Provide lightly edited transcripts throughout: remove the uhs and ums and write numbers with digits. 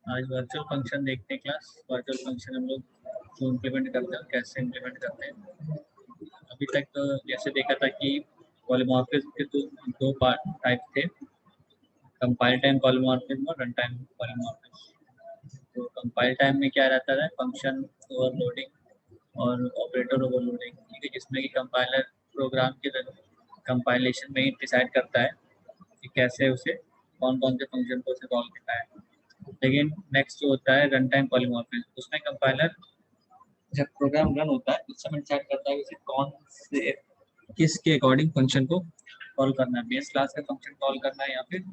आज virtual function देखते हैं क्लास। वर्चुअल फंक्शन हम लोग क्यों इम्प्लीमेंट करते हैं, कैसे इम्प्लीमेंट करते हैं। अभी तक तो जैसे देखा था कि पॉलीमॉर्फिज्म के तो दो टाइप थे, कंपाइल टाइम पॉलीमॉर्फिज्म और रन टाइम पॉलीमॉर्फिज्म। तो कंपाइल टाइम में क्या रहता है, फंक्शन ओवरलोडिंग और ऑपरेटर ओवरलोडिंग, ठीक है, जिसमें कि कंपाइलर प्रोग्राम के कंपाइलेशन में ही डिसाइड करता है कि कैसे उसे कौन कौन से फंक्शन को उसे कॉल करना है। लेकिन नेक्स्ट जो होता है रन टाइम पॉलीमॉर्फिज्म, उसमें कंपाइलर जब प्रोग्राम रन होता है उस समय डिसाइड करता है कि उसे कौन से किसके अकॉर्डिंग फंक्शन को कॉल करना है, बेस क्लास का फंक्शन कॉल करना है या फिर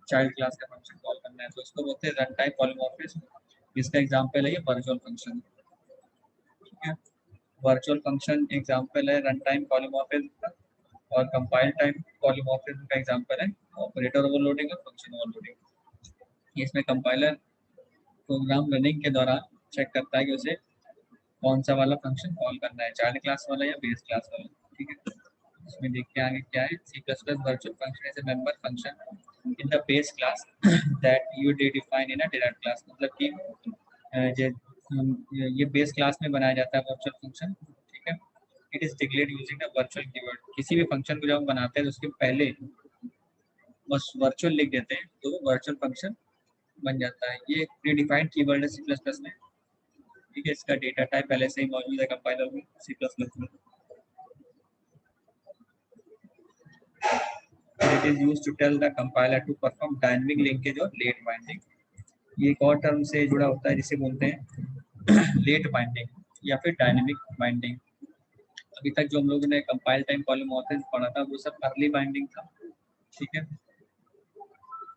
चाइल्ड क्लास का फंक्शन कॉल करना है। तो इसको बोलते हैं रन टाइम पॉलीमॉर्फिज्म। इसका एग्जांपल है ये वर्चुअल फंक्शन, ठीक है। वर्चुअल फंक्शन एग्जांपल है रन टाइम पॉलीमॉर्फिज्म का, और कंपाइल टाइम पॉलीमॉर्फिज्म का एग्जांपल है ऑपरेटर ओवरलोडिंग और फंक्शन ओवरलोडिंग। इसमें कंपाइलर प्रोग्राम रनिंग के दौरान चेक करता है कि उसे कौन सा वाला फंक्शन कॉल करना है, चाइल्ड क्लास वाला या बेस क्लास वाला, ठीक है। इसमें देखते हैं आगे क्या है। C plus plus virtual function is a member function in the base class that you define in a derived class. मतलब कि ये बेस क्लास में बनाया जाता है वर्चुअल फंक्शन, ठीक है। It is declared using the virtual keyword. किसी भी फंक्शन को जब हम बनाते हैं तो उसके पहले बस वर्चुअल लिख देते हैं तो वर्चुअल फंक्शन बन जाता है। ये प्री डिफाइंड कीवर्ड है सी प्लस प्लस में, ठीक है। इसका डेटा टाइप पहले से ही मौजूद है कंपाइलर में सी प्लस प्लस में। It is used to tell the compiler to perform dynamic linkage और लेट बाइंडिंग। ये एक और टर्म से जुड़ा होता है जिसे बोलते हैं लेट बाइंडिंग या फिर डायनामिक बाइंडिंग। अभी तक जो हम लोगों ने कंपाइल टाइम पॉलीमॉर्फिज्म पढ़ा था वो सब अर्ली बाइंडिंग था, ठीक है,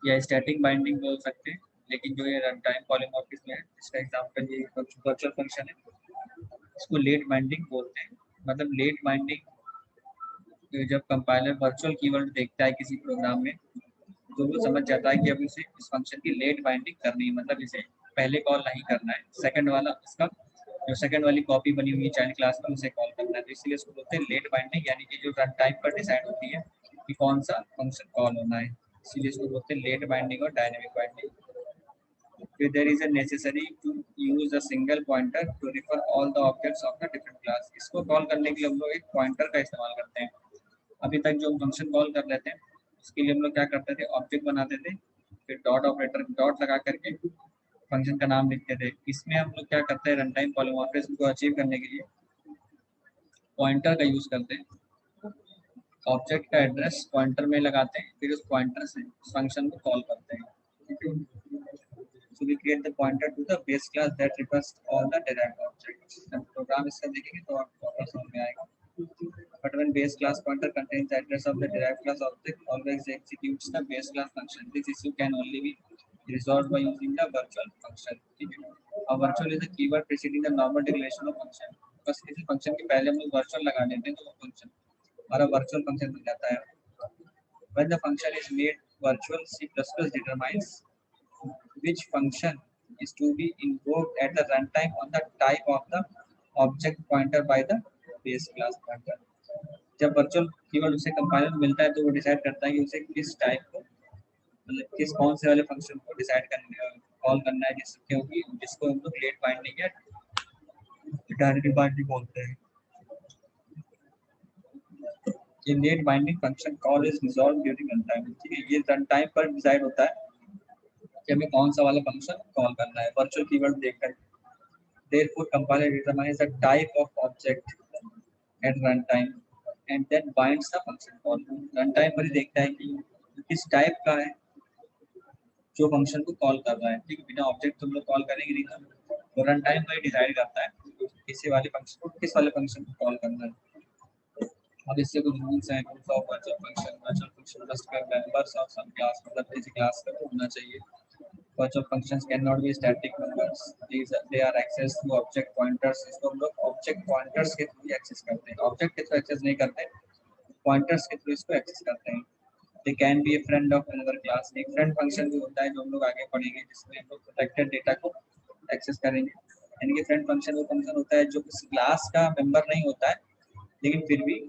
या स्टैटिक बाइंडिंग बोल सकते हैं। लेकिन जो ये रन टाइम पॉलीमॉर्फिज्म है इसका एग्जांपल ये वर्चुअल फंक्शन है, इसको लेट बाइंडिंग बोलते हैं। मतलब लेट बाइंडिंग जब कंपाइलर वर्चुअल कीवर्ड देखता है किसी प्रोग्राम में तो वो समझ जाता है कि अब इसे इस फंक्शन की लेट बाइंडिंग करनी है, मतलब इसे पहले कॉल नहीं करना है, सेकंड वाला इसका जो सेकंड वाली कॉपी बनी हुई है चाइल्ड क्लास में उसे कॉल करना है। तो इसलिए इसको बोलते हैं लेट बाइंडिंग, यानी कि जो रन टाइम पर डिसाइड होती है कि कौन सा फंक्शन कॉल होना है, इसीलिए इसको बोलते हैं लेट बाइंडिंग और डायनेमिक बाइंडिंग। फिर there is a necessary to use a single pointer to refer all the objects of the different class. इसको कॉल करने के लिए हम लोग एक पॉइंटर का इस्तेमाल करते हैं। अभी तक जो हम फंक्शन कॉल कर लेते हैं उसके लिए हम लोग क्या करते थे, ऑब्जेक्ट बनाते थे, फिर डॉट ऑपरेटर डॉट लगा करके फंक्शन का नाम लिखते थे। इसमें हम लोग क्या करते हैं, रन टाइम पॉलीमॉर्फिज्म को अचीव करने के लिए पॉइंटर का यूज करते हैं। ऑब्जेक्ट का एड्रेस पॉइंटर में लगाते हैं, फिर उस पॉइंटर से उस फंक्शन को कॉल करते हैं। So we create the pointer to the base class that refers all the derived objects. जब प्रोग्राम इसका देखेंगे तो आपको वापस समझ में आएगा। But when base class pointer contains the address of the derived class object, always executes the base class function. This issue can only be resolved by using the virtual function. ठीक है। अब virtual is a keyword preceding the normal declaration of function. बस किसी function के पहले हम लोग virtual लगा देते हैं तो वो फंक्शन हमारा virtual function बन जाता है। When the function is made virtual, C++ determines which function is to be invoked at the runtime on the type of the object pointer by the base class pointer. जब virtual keyword उसे compiler मिलता है तो वो decide करता है कि उसे किस टाइप को, मतलब किस कौन से वाले फंक्शन को डिसाइड करने कॉल करना है, जिसको हम लोग लेट बाइंडिंग या डायनेमिक बाइंडिंग बोलते हैं। ये late binding function call is resolve during run time, ठीक है। ये रन टाइम पर डिसाइड होता है कि हमें कौन सा वाला फंक्शन कॉल करना है वर्चुअल कीवर्ड देखकर। Therefore, compiler determines the type of object at runtime and then binds the function call. Runtime पर ही देखता है कि किस टाइप का है जो फंक्शन को कॉल कर रहा है, ठीक है। बिना ऑब्जेक्ट तुम लोग कॉल करेंगे नहीं ना, तो रन टाइम पर ही डिसाइड करता है किसी वाले फंक्शन को किस वाले फंक्शन को कॉल करना है। अब इससे कुछ रूल्स हैं, rules of virtual function must be members of some class, मतलब किसी क्लास का होना चाहिए। Virtual functions cannot be static members. They are accessed through object pointers. इसको हम लोग object pointers के थ्रू एक्सेस करते हैं, ऑब्जेक्ट के थ्रू एक्सेस नहीं करते, पॉइंटर्स के थ्रू इसको एक्सेस करते हैं। They can be a friend of another class. एक फ्रेंड फंक्शन भी होता है जो हम लोग आगे पढ़ेंगे, जिसमें हम लोग प्रोटेक्टेड डेटा को एक्सेस करेंगे। यानी कि फ्रेंड फंक्शन वो फंक्शन होता है जो उस क्लास का मेंबर नहीं होता है लेकिन फिर भी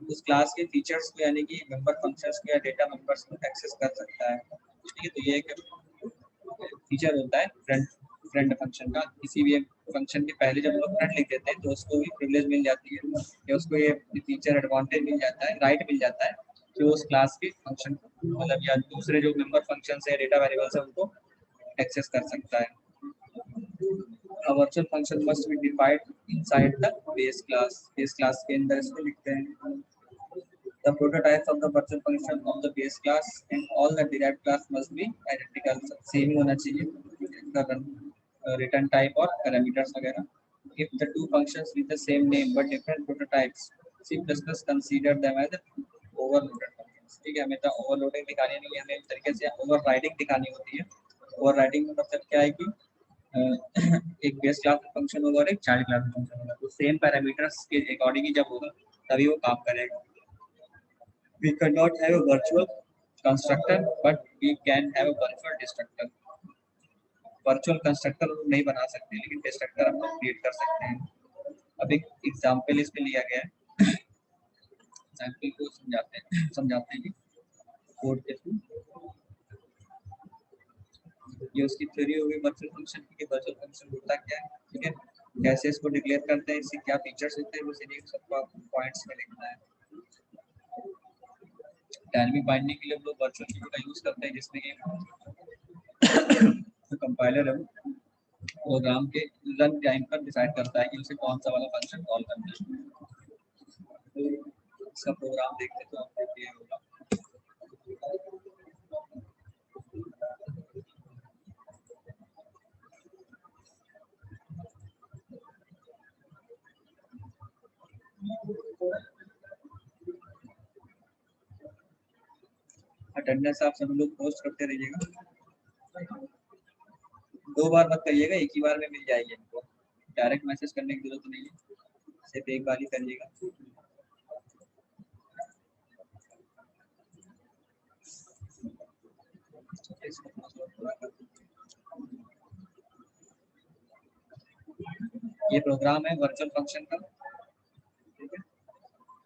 उस क्लास के फीचर्स को, यानी कि मेंबर फंक्शंस को या डेटा मेंबर्स को एक्सेस कर सकता है, ठीक है। तो ये एक फीचर होता है फ्रेंड फंक्शन का। किसी भी फंक्शन के पहले जब लोग फ्रेंड लिख देते हैं तो उसको भी प्रिविलेज मिल जाती है, या उसको ये फीचर एडवांटेज मिल जाता है, राइट मिल जाता है कि वो उस क्लास के फंक्शन को मतलब या दूसरे जो मेंबर फंक्शन है, डेटा वेरिएबल्स है, उनको एक्सेस कर सकता है। A virtual function must be defined inside the base class. Base class के अंदर इसको लिखते हैं। The prototypes of the virtual function of the base class and all the derived class must be identical. Same होना चाहिए इसका return type और parameters वगैरह। If the two functions with the same name but different prototypes, C++ consider them as overloaded functions. ठीक है, हमें तो overloading दिखानी नहीं है, हमें इस तरीके से overriding दिखानी होती है। overriding का मतलब क्या है कि एक बेस क्लास फंक्शन होगा और एक चाइल्ड क्लास फंक्शन होगा, तो सेम पैरामीटर्स के अकॉर्डिंग ही जब होगा तभी वो काम करेगा। We cannot have a virtual constructor, but we can have a virtual destructor. Virtual constructor नहीं बना सकते, लेकिन डिस्ट्रक्टर हम लोग क्रिएट कर सकते हैं। अब एक एग्जांपल इसमें लिया गया है, एग्जांपल को समझाते हैं कोड के थ्रू। ये उसकी थ्योरी होगी वर्चुअल फंक्शन की, वर्चुअल फंक्शन होता क्या है, ठीक है, कैसे इसको डिक्लेयर करते हैं, इसके क्या फीचर्स होते हैं, उसे नहीं सबको पॉइंट्स में लिखना है। डायनेमिक बाइंडिंग के लिए हम लोग वर्चुअल कीवर्ड का यूज करते हैं, जिसमें कि तो कंपाइलर है प्रोग्राम के रन टाइम पर डिसाइड करता है कि उसे कौन सा वाला फंक्शन कॉल करना है। तो इसका प्रोग्राम देखते तो आपको ये होगा। अटेंडेंस आप सब लोग पोस्ट करते रहिएगा, 2 बार मत करिएगा, एक ही बार में मिल जाएगी इनको, डायरेक्ट मैसेज करने की जरूरत नहीं है, सिर्फ एक बार ही करिएगा। ये प्रोग्राम है वर्चुअल फंक्शन का, ठीक है,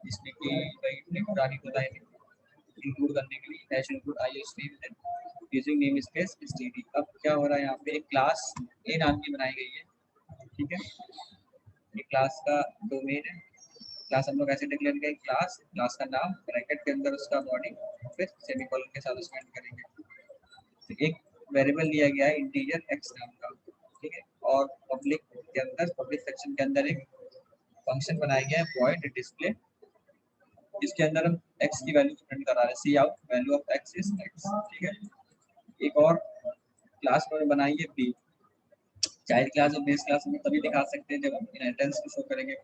इसमें कि भाई इतने पुरानी बताएंगे इंक्लूड करने के लिए हैश इंक्लूड आईओस्ट्रीम है यूजिंग नेम स्पेस std। अब क्या हो रहा है, यहाँ पे एक क्लास ए नाम की बनाई गई है, ठीक है, ये क्लास का डोमेन है। क्लास हम लोग ऐसे डिक्लेयर करेंगे, क्लास क्लास का नाम ब्रैकेट के अंदर उसका बॉडी, फिर सेमीकोलन के साथ उसको एंड करेंगे। तो एक वेरिएबल लिया गया है इंटीजर x नाम का, ठीक है, और पब्लिक के अंदर पब्लिक सेक्शन के अंदर एक फंक्शन बनाया गया है void display, इसके अंदर हम x की वैल्यू प्रिंट करा रहे हैं, C out value of x is x, ठीक है। एक और क्लास में बनाई है b, चाइल्ड क्लास और बेस क्लास में तभी दिखा सकते हैं जब हम इनहेरिटेंस को शो करेंगे।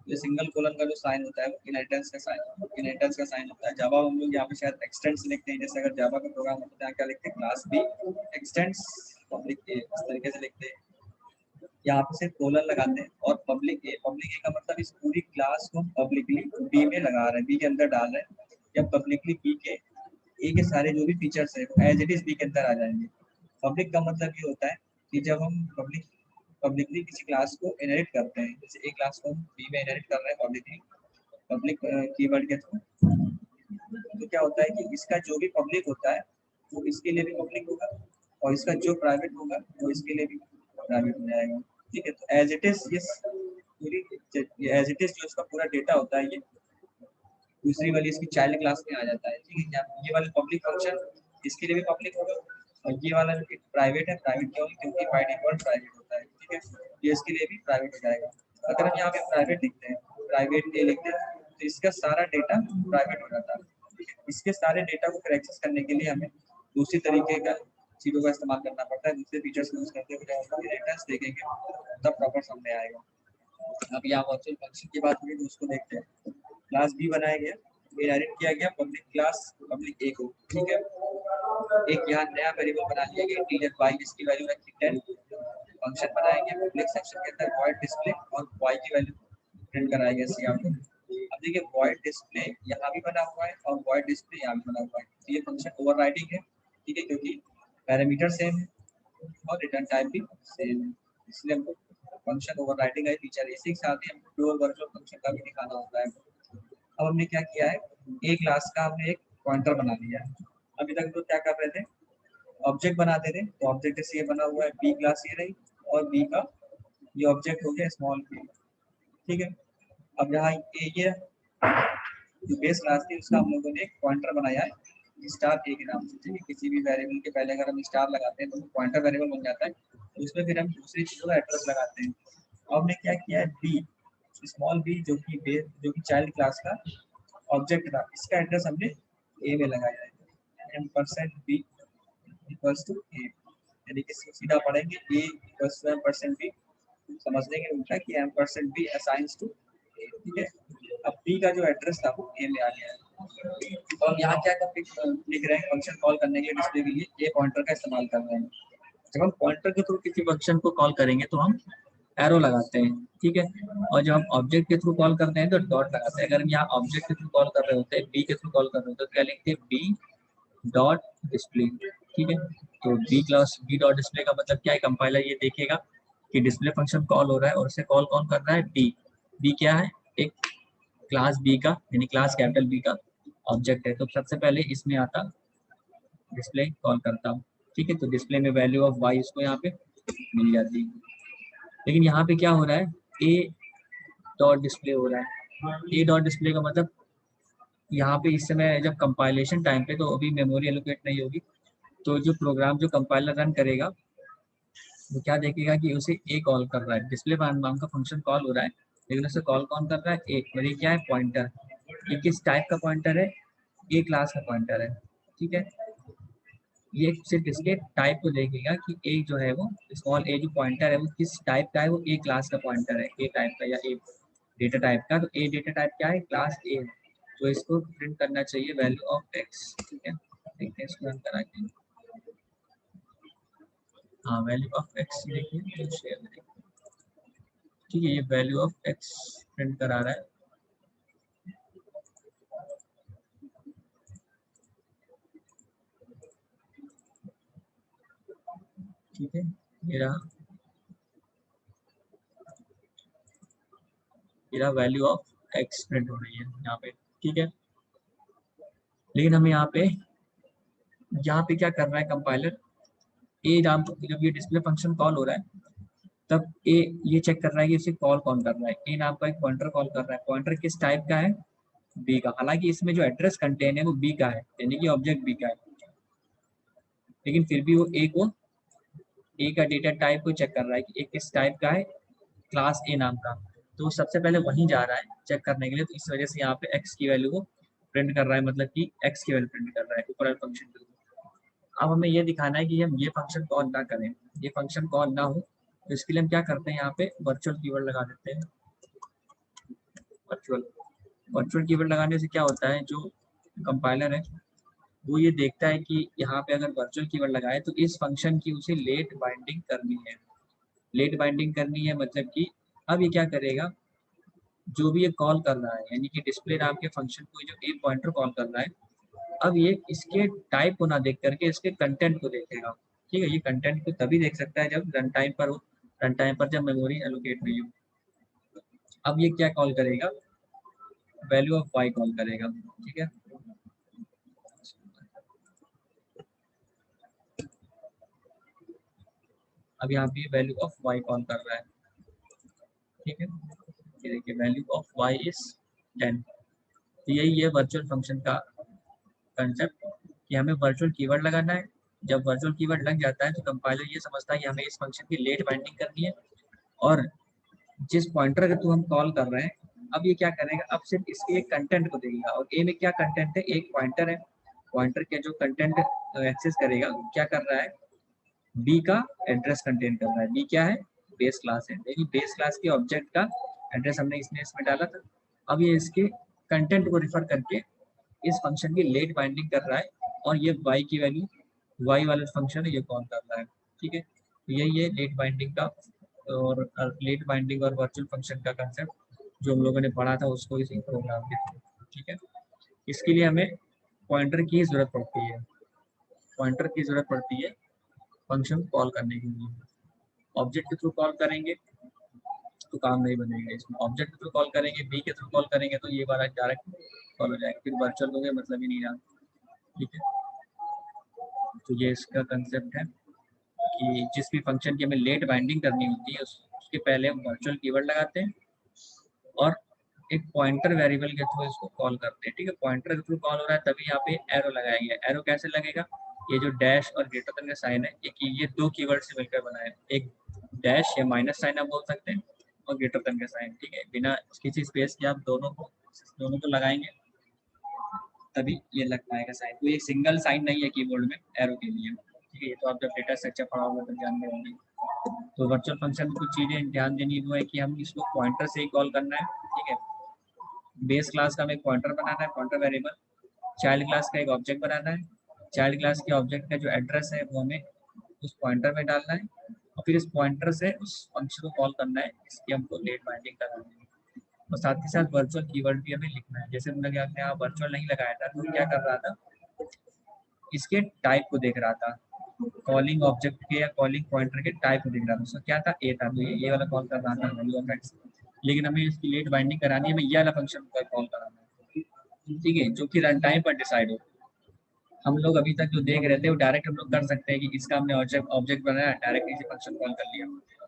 ये सिंगल कोलन का जो साइन होता है वो इनहेरिटेंस का साइन होता है। जावा हम लोग यहाँ पे शायद एक्सटेंड्स लिखते हैं, जैसे अगर जावा का प्रोग्राम होता है क्या लिखते हैं, क्लास बी एक्सटेंड्स पब्लिक ए, इस तरीके से लिखते हैं। यहाँ पे सिर्फ कोलन लगाते हैं और पब्लिक ए का मतलब इस पूरी क्लास को पब्लिकली बी में लगा रहे हैं, बी के अंदर डाल रहे हैं, या पब्लिकली बी के ए के सारे जो भी फीचर्स है एज इट इज बी के अंदर आ जाएंगे। पब्लिक का मतलब ये होता है कि जब हम पब्लिकली किसी क्लास को इनहेरिट करते हैं, जैसे एक क्लास को हम बी में इनहेरिट कर रहे हैं पब्लिकली, पब्लिक कीवर्ड के थ्रू, तो क्या होता है कि इसका जो भी पब्लिक होता है वो इसके लिए भी पब्लिक होगा, और इसका जो प्राइवेट होगा वो इसके लिए भी प्राइवेट हो जाएगा, ठीक है। तो एज इट इज पूरी एज इट इज जो इसका पूरा डेटा होता है ये दूसरी वाली इसकी चाइल्ड क्लास में आ जाता है, ठीक है। ये वाला पब्लिक फंक्शन इसके लिए भी पब्लिक होगा, और ये वाला जो प्राइवेट है, प्राइवेट क्यों, क्योंकि बाय डिफॉल्ट प्राइवेट होता है, ठीक है, ये इसके लिए भी प्राइवेट हो जाएगा। अगर हम यहाँ पे प्राइवेट लिखते हैं, प्राइवेट ए लिखते हैं, तो इसका सारा डेटा प्राइवेट हो जाता है। इसके सारे डेटा को एक्सेस करने के लिए हमें दूसरी तरीके का चीजों का इस्तेमाल करना पड़ता है, दूसरे फीचर्स यूज करते हुए जब हम इनहेरिटेंस देखेंगे तब प्रॉपर सामने आएगा। अब यहाँ वर्चुअल फंक्शन की बात हुई तो उसको देखते हैं। क्लास बी बनाया गया, इनहेरिट किया गया पब्लिक क्लास पब्लिक ए को, ठीक है। एक यहाँ नया वेरिएबल बना लिया गया इंटीजर y, जिसकी वैल्यू रखी 10, फंक्शन बनाया गया पब्लिक सेक्शन के अंदर void डिस्प्ले, और y की वैल्यू प्रिंट कराया गया सी आउट। अब देखिए void डिस्प्ले यहाँ भी बना हुआ है और void डिस्प्ले यहाँ भी बना हुआ है, तो ये फंक्शन ओवरराइडिंग है, ठीक है, क्योंकि पैरामीटर सेम है और रिटर्न टाइप भी सेम है, इसलिए हमको फंक्शन ओवरराइडिंग का फीचर इसी के साथ ही हमको प्योर वर्चुअल फंक्शन का भी दिखाना होता है। अब हमने क्या किया है, ए क्लास का हमने एक पॉइंटर बना लिया है। अभी तक तो क्या कर रहे थे, ऑब्जेक्ट बना दे रहे, तो ऑब्जेक्ट जैसे ये बना हुआ है, बी क्लास ये रही, और बी का ये ऑब्जेक्ट हो गया स्मॉल बी। ठीक है, अब यहाँ ये जो बेस क्लास थी उसका हम लोगों ने एक पॉइंटर बनाया है स्टार ए के नाम से। ठीक है, किसी भी वेरिएबल के पहले अगर हम स्टार लगाते हैं तो वो पॉइंटर वेरिएबल बन जाता है, तो उसमें फिर हम दूसरी चीजों का एड्रेस लगाते हैं। अब हमने क्या किया है, बी स्मॉल बी जो कि बेस जो कि चाइल्ड क्लास का ऑब्जेक्ट था, इसका एड्रेस हमने ए में लगाया है, m% b equals to a, यानी कि सीधा पढ़ेंगे a equals to m% b, समझने के उल्टा कि m% b assigns to a। ठीक है, अब b का जो एड्रेस था वो a में आ गया है, और यहाँ क्या लिख रहे हैं, फंक्शन कॉल करने के लिए डिस्प्ले के लिए a पॉइंटर का इस्तेमाल कर रहे हैं। जब हम पॉइंटर के थ्रू किसी फंक्शन को कॉल करेंगे तो हम एरो लगाते हैं। ठीक है, और जब हम ऑब्जेक्ट के थ्रू कॉल करते हैं तो डॉट लगाते हैं। अगर हम यहाँ ऑब्जेक्ट के थ्रू कॉल कर रहे होते हैं, बी के थ्रू कॉल कर रहे होते हैं, तो क्या लिखते हैं, बी डॉट डिस्प्ले। ठीक है, तो B class B dot display का मतलब क्या है, कंपाइलर ये देखेगा कि डिस्प्ले फंक्शन कॉल हो रहा है और उसे कॉल कौन कर रहा है, बी। बी क्या है, एक क्लास बी का, यानी क्लास कैपिटल बी का ऑब्जेक्ट है, तो सबसे पहले इसमें आता डिस्प्ले कॉल करता हूँ। ठीक है, तो डिस्प्ले में वैल्यू ऑफ वाई इसको यहाँ पे मिल जाती है। लेकिन यहाँ पे क्या हो रहा है, ए डॉट डिस्प्ले हो रहा है। ए डॉट डिस्प्ले का मतलब यहाँ पे इस समय जब कंपाइलेशन टाइम पे, तो अभी मेमोरी एलोकेट नहीं होगी, तो जो प्रोग्राम जो कंपाइलर रन करेगा वो क्या देखेगा कि उसे ए कॉल कर रहा है, डिस्प्ले नाम का फंक्शन कॉल हो रहा है, लेकिन उसे कॉल कौन कर रहा है, ए। और ये क्या है, पॉइंटर। ये किस टाइप का पॉइंटर है, ए क्लास का पॉइंटर है। ठीक है, ये सिर्फ इसके टाइप को देखेगा कि ए जो है वो स्मॉल ए जो पॉइंटर है वो किस टाइप का है, वो ए क्लास का पॉइंटर है, ए टाइप का या ए डेटा टाइप का। तो ए डेटा टाइप क्या है, क्लास ए है, तो इसको प्रिंट करना चाहिए वैल्यू ऑफ एक्स। ठीक है, देखते हैं इसको रन करा के। हाँ, वैल्यू ऑफ एक्स देखिए, शेयर देखिए। ठीक है, ये वैल्यू ऑफ एक्स प्रिंट करा रहा है। ठीक है, ये रहा वैल्यू ऑफ एक्स प्रिंट हो रही है यहाँ पे। ठीक है, लेकिन हमें यहाँ पे क्या कर रहा है कंपाइलर, ए नाम जब ये डिस्प्ले फंक्शन कॉल हो रहा है तब ए ये चेक कर रहा है कि उसे कॉल कौन कर रहा है, ए नाम का एक पॉइंटर कॉल कर रहा है। पॉइंटर किस टाइप का है, बी का। हालांकि इसमें जो एड्रेस कंटेन है वो बी का है, यानी कि ऑब्जेक्ट बी का है, लेकिन फिर भी वो ए का डेटा टाइप को चेक कर रहा है कि ए किस टाइप का है, क्लास ए नाम का। तो वो सबसे पहले वहीं जा रहा है चेक करने के लिए, तो इस वजह से यहाँ पे एक्स की वैल्यू को प्रिंट कर रहा है, मतलब कि एक्स की वैल्यू प्रिंट कर रहा है ऊपर वाले फंक्शन के थ्रू। अब हमें ये दिखाना है कि हम ये फंक्शन कॉल ना करें, ये फंक्शन कॉल ना हो, तो इसके लिए हम क्या करते हैं, यहाँ पे वर्चुअल कीवर्ड लगा देते हैं। वर्चुअल वर्चुअल कीवर्ड लगाने से क्या होता है, जो कंपाइलर है वो ये देखता है कि यहाँ पे अगर वर्चुअल कीवर्ड लगाए तो इस फंक्शन की उसे लेट बाइंडिंग करनी है। लेट बाइंडिंग करनी है मतलब कि अब ये क्या करेगा, जो भी ये कॉल कर रहा है, यानी कि डिस्प्ले नाम के फंक्शन को जो ए पॉइंटर कॉल कर रहा है, अब ये इसके टाइप को ना देख करके इसके कंटेंट को देखेगा। ठीक है, ये कंटेंट को तभी देख सकता है जब रन टाइम पर हो, रन टाइम पर जब मेमोरी एलोकेट नहीं हो। अब ये क्या कॉल करेगा, वैल्यू ऑफ वाई कॉल करेगा। ठीक है, अब यहाँ पे वैल्यू ऑफ वाई कॉल कर रहा है। ठीक है, ये देखिए वैल्यू ऑफ वाई इज 10। तो यही है वर्चुअल फंक्शन का कंसेप्ट, कि हमें वर्चुअल कीवर्ड लगाना है। जब वर्चुअल कीवर्ड लग जाता है तो कंपाइलर ये समझता है कि हमें इस फंक्शन की लेट बाइंडिंग करनी है, और जिस पॉइंटर के थ्रू हम कॉल कर रहे हैं अब ये क्या करेगा, अब सिर्फ इसके एक कंटेंट को देखेगा। और ए में क्या कंटेंट है, एक पॉइंटर है, पॉइंटर के जो कंटेंट एक्सेस करेगा क्या कर रहा है, बी का एड्रेस कंटेन कर रहा है। बी क्या है, बेस क्लास है, लेकिन बेस क्लास के ऑब्जेक्ट का एड्रेस हमने इसमें डाला था। अब ये इसके कंटेंट को रिफर करके इस फंक्शन की लेट बाइंडिंग कर रहा है, और ये y की वैल्यू y वाला फंक्शन है ये कॉल कर रहा है। ठीक है, तो यही है लेट बाइंडिंग का, और लेट बाइंडिंग और वर्चुअल फंक्शन का कंसेप्ट जो हम लोगों ने पढ़ा था उसको इसी प्रोग्राम के थ्रू। ठीक है, इसके लिए हमें पॉइंटर की जरूरत पड़ती है, पॉइंटर की जरूरत पड़ती है फंक्शन कॉल करने के लिए। ऑब्जेक्ट के थ्रू कॉल करेंगे तो काम नहीं बनेगा, इसमें ऑब्जेक्ट के थ्रू कॉल करेंगे, बी के थ्रू कॉल करेंगे तो ये वाला डायरेक्ट कॉल हो जाएगा, फिर वर्चुअल हो गया मतलब ही नहीं रहा। ठीक है, तो ये इसका कंसेप्ट है कि जिस भी फंक्शन की हमें लेट बाइंडिंग करनी होती है उसके पहले हम वर्चुअल कीवर्ड लगाते हैं और एक पॉइंटर वेरिएबल के थ्रू इसको कॉल करते हैं। ठीक है, पॉइंटर के थ्रू कॉल हो रहा है तभी यहाँ पे एरो लगाएंगे। एरो कैसे लगेगा, ये जो डैश और ग्रेटर देन का साइन है ये दो कीवर्ड से मिलकर बना है, एक डैश या माइनस साइन आप बोल सकते हैं और ग्रेटर देन का साइन। ठीक है, बिना किसी स्पेस के आप दोनों को लगाएंगे तभी ये लग पाएगा साइन। तो ये सिंगल साइन नहीं है कीबोर्ड में एरो के लिए। ठीक है, ये तो आप जब डेटा स्ट्रक्चर पढ़ा होगा तो ध्यान में होंगे। तो वर्चुअल फंक्शन में कुछ चीजें ध्यान देनी वो है कि हम इसको पॉइंटर से ही कॉल करना है। ठीक है, बेस क्लास का हमें पॉइंटर बनाना है, पॉइंटर वेरिएबल। चाइल्ड क्लास का एक ऑब्जेक्ट बनाना है, चाइल्ड क्लास के ऑब्जेक्ट का जो एड्रेस है वो हमें उस पॉइंटर में डालना है और फिर इस पॉइंटर से उस फंक्शन को कॉल करना है, इसकी हमको लेट बाइंडिंग करानी है। और साथ ही साथ वर्चुअल कीवर्ड भी हमें लिखना है। जैसे हमने यहाँ वर्चुअल नहीं लगाया था तो क्या कर रहा था, इसके टाइप को देख रहा था, कॉलिंग ऑब्जेक्ट के या कॉलिंग पॉइंटर के टाइप को देख रहा था। उसका क्या था, ए था, तो ये वाला कॉल कर रहा था वैल्यू ऑफ एक्स। लेकिन हमें इसकी लेट बाइंडिंग करानी है, हमें ये वाला फंक्शन का कॉल कराना है। ठीक है, जो कि रन टाइम पर डिसाइड हो। हम लोग अभी तक जो देख रहे थे वो डायरेक्ट हम लोग कर सकते हैं कि इसका हमने ऑब्जेक्ट बनाया, डायरेक्ट इसे फंक्शन कॉल कर लिया।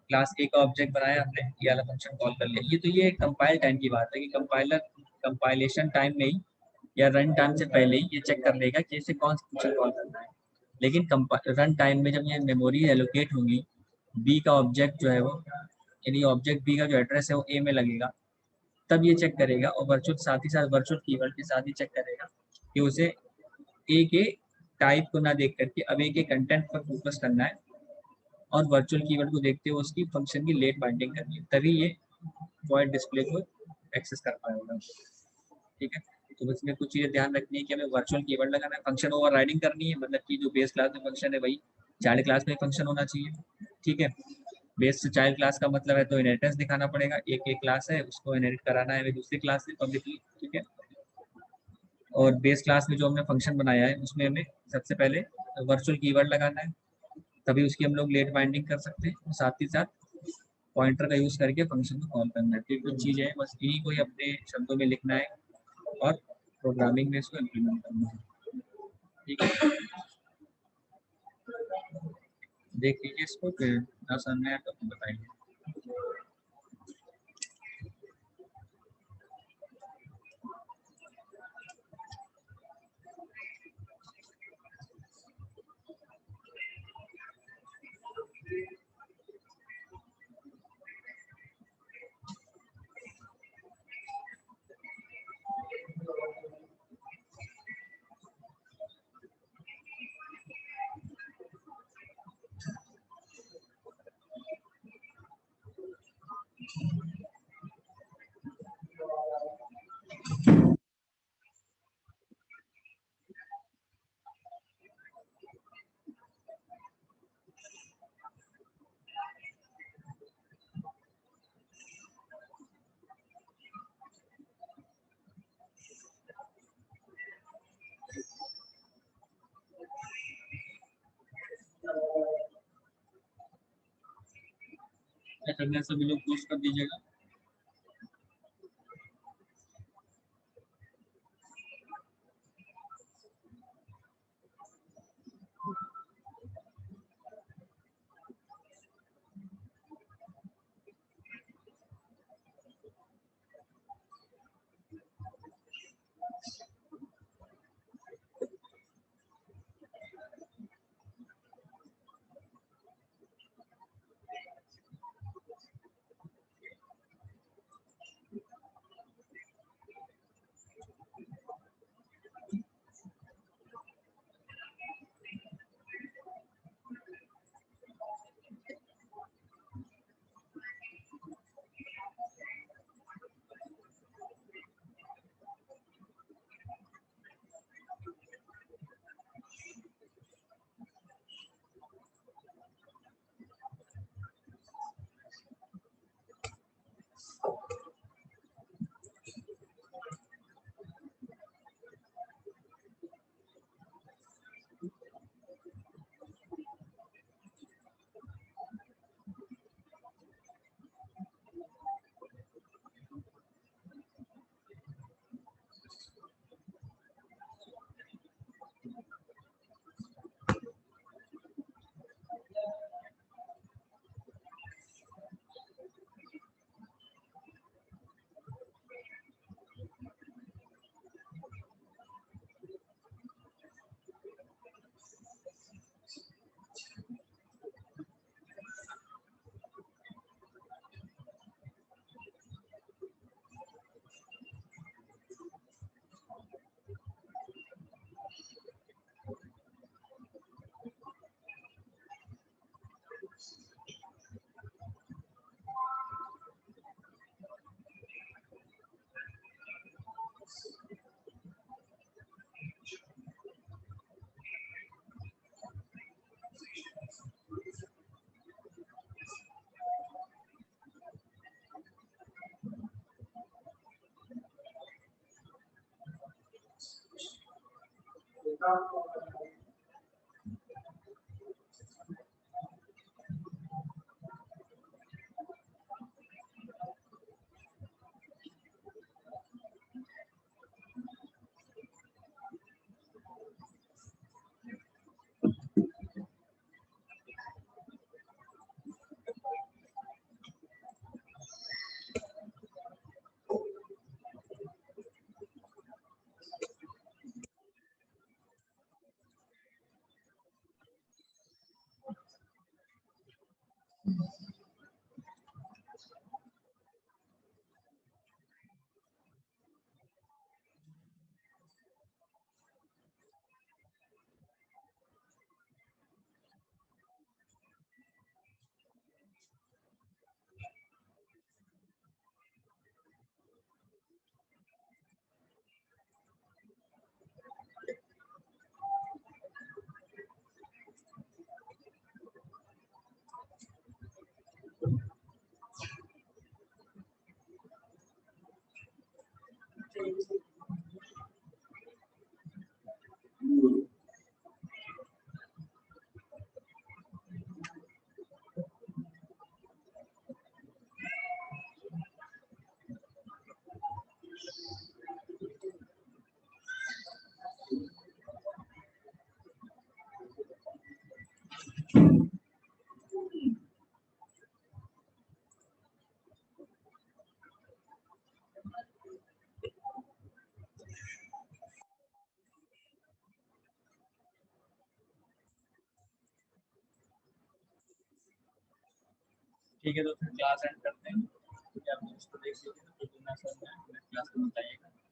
क्लास ए का ऑब्जेक्ट बनाया हमने, ये वाला फंक्शन कॉल कर लिया। ये कंपाइल टाइम की बात है कि कंपाइलेशन टाइम में ही या रन टाइम से पहले ही ये चेक कर लेगा कि इसे कौन सा फंक्शन कॉल करना है। लेकिन रन टाइम में जब ये मेमोरी एलोकेट होगी, बी का ऑब्जेक्ट जो है वो, यानी ऑब्जेक्ट बी का जो एड्रेस है वो ए में लगेगा, तब ये चेक करेगा। और वर्चुअल साथ ही साथ वर्चुअल कीवर्ड के साथ ही चेक करेगा कि उसे ए के टाइप को ना देख करके अब ए के कंटेंट पर फोकस करना है और वर्चुअल कीवर्ड को देखते हुए उसकी फंक्शन की लेट बाइंडिंग करनी है, तभी ये वॉइड डिस्प्ले को एक्सेस कर पाएगा। ठीक है, तो इसमें कुछ चीजें ध्यान रखनी है कि हमें वर्चुअल कीवर्ड लगाना है, फंक्शन ओवरराइडिंग करनी है, मतलब कि जो बेस क्लास में फंक्शन है वही चाइल्ड क्लास में फंक्शन होना चाहिए। ठीक है, बेस से चाइल्ड क्लास का मतलब है तो इनहेरिटेंस दिखाना पड़ेगा, एक क्लास है उसको इनहेरिट कराना है दूसरी क्लास से पब्लिकली। ठीक है, और बेस क्लास में जो हमने फंक्शन बनाया है उसमें हमें सबसे पहले वर्चुअल कीवर्ड लगाना है, तभी उसकी हम लोग लेट बाइंडिंग कर सकते हैं। और साथ ही साथ पॉइंटर का यूज करके फंक्शन को कॉल करना है। तो कुछ चीजें हैं, बस यही कोई अपने शब्दों में लिखना है और प्रोग्रामिंग में इसको इम्प्लीमेंट करना है। ठीक है, देख लीजिए इसको, फिर ना समझ आया तो बताइए। क्या करना है, सभी लोग पोस्ट कर दीजिएगा। ठीक है, तो फिर क्लास एंड करते हैं। आप इसको देख लीजिए, तो जो ना समझ में क्लास में बताइएगा।